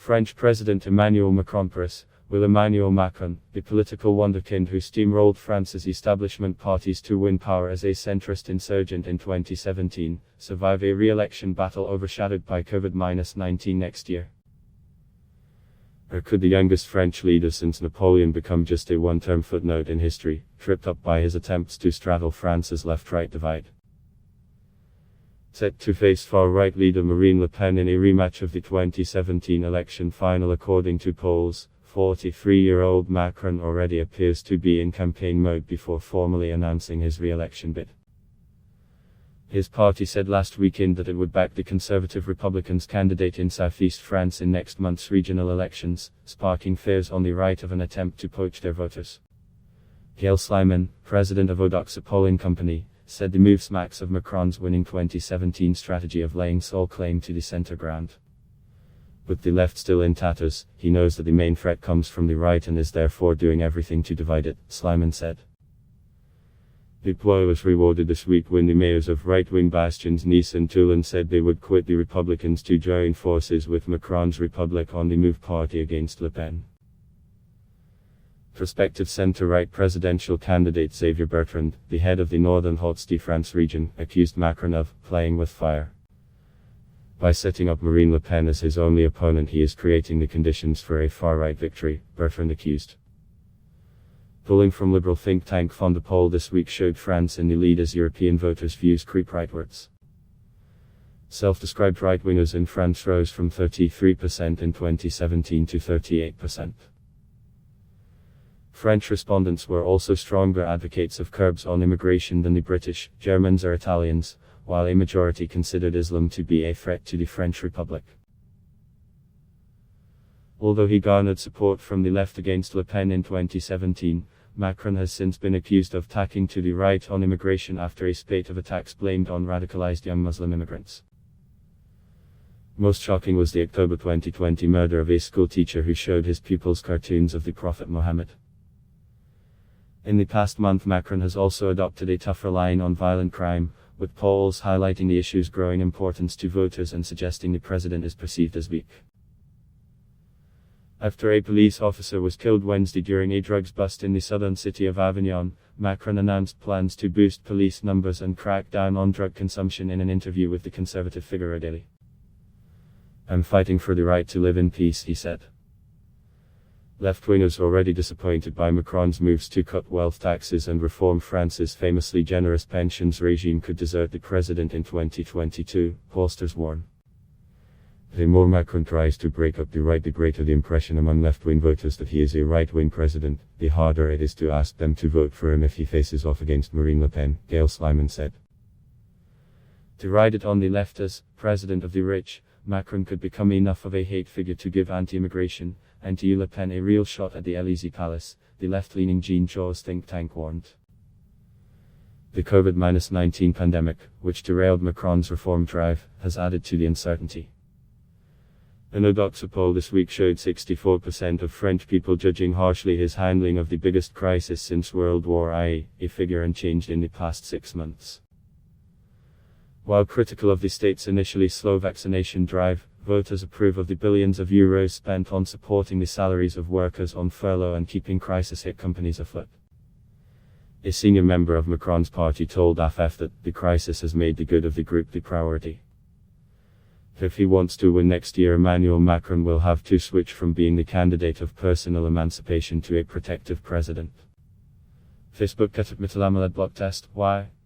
French President Emmanuel MacronPARIS, will Emmanuel Macron, the political wunderkind who steamrolled France's establishment parties to win power as a centrist insurgent in 2017, survive a re-election battle overshadowed by COVID-19 next year? Or could the youngest French leader since Napoleon become just a one-term footnote in history, tripped up by his attempts to straddle France's left-right divide? Set to face far-right leader Marine Le Pen in a rematch of the 2017 election final. According to polls, 43-year-old Macron already appears to be in campaign mode before formally announcing his re-election bid. His party said last weekend that it would back the conservative Republicans' candidate in southeast France in next month's regional elections, sparking fears on the right of an attempt to poach their voters. Gail Slyman, president of Odoxa polling company, said the move smacks of Macron's winning 2017 strategy of laying sole claim to the center ground. With the left still in tatters, he knows that the main threat comes from the right and is therefore doing everything to divide it, Slyman said. The ploy was rewarded this week when the mayors of right-wing bastions Nice and Toulon said they would quit the Republicans to join forces with Macron's Republic on the Move party against Le Pen. Prospective centre-right presidential candidate Xavier Bertrand, the head of the Northern Hauts-de-France region, accused Macron of playing with fire. By setting up Marine Le Pen as his only opponent, he is creating the conditions for a far-right victory, Bertrand accused. Polling from liberal think tank Fondapol this week showed France in the lead as European voters' views creep rightwards. Self-described right-wingers in France rose from 33% in 2017 to 38%. French respondents were also stronger advocates of curbs on immigration than the British, Germans or Italians, while a majority considered Islam to be a threat to the French Republic. Although he garnered support from the left against Le Pen in 2017, Macron has since been accused of tacking to the right on immigration after a spate of attacks blamed on radicalized young Muslim immigrants. Most shocking was the October 2020 murder of a schoolteacher who showed his pupils cartoons of the Prophet Muhammad. In the past month, Macron has also adopted a tougher line on violent crime, with polls highlighting the issue's growing importance to voters and suggesting the president is perceived as weak. After a police officer was killed Wednesday during a drugs bust in the southern city of Avignon, Macron announced plans to boost police numbers and crack down on drug consumption in an interview with the conservative Figaro daily. "I'm fighting for the right to live in peace," he said. Left-wingers already disappointed by Macron's moves to cut wealth taxes and reform France's famously generous pensions regime could desert the president in 2022, pollsters warn. The more Macron tries to break up the right, the greater the impression among left-wing voters that he is a right-wing president, the harder it is to ask them to vote for him if he faces off against Marine Le Pen, Gail Slyman said. Derided on the left as president of the rich, Macron could become enough of a hate figure to give anti-immigration, anti-Le Pen a real shot at the Élysée Palace, the left-leaning Jean Jaurès think tank warned. The COVID-19 pandemic, which derailed Macron's reform drive, has added to the uncertainty. An Odoxa poll this week showed 64% of French people judging harshly his handling of the biggest crisis since World War I, a figure unchanged in the past 6 months. While critical of the state's initially slow vaccination drive, voters approve of the billions of euros spent on supporting the salaries of workers on furlough and keeping crisis-hit companies afloat. A senior member of Macron's party told AFF that the crisis has made the good of the group the priority. If he wants to win next year, Emmanuel Macron will have to switch from being the candidate of personal emancipation to a protective president. Facebook Block test. Why?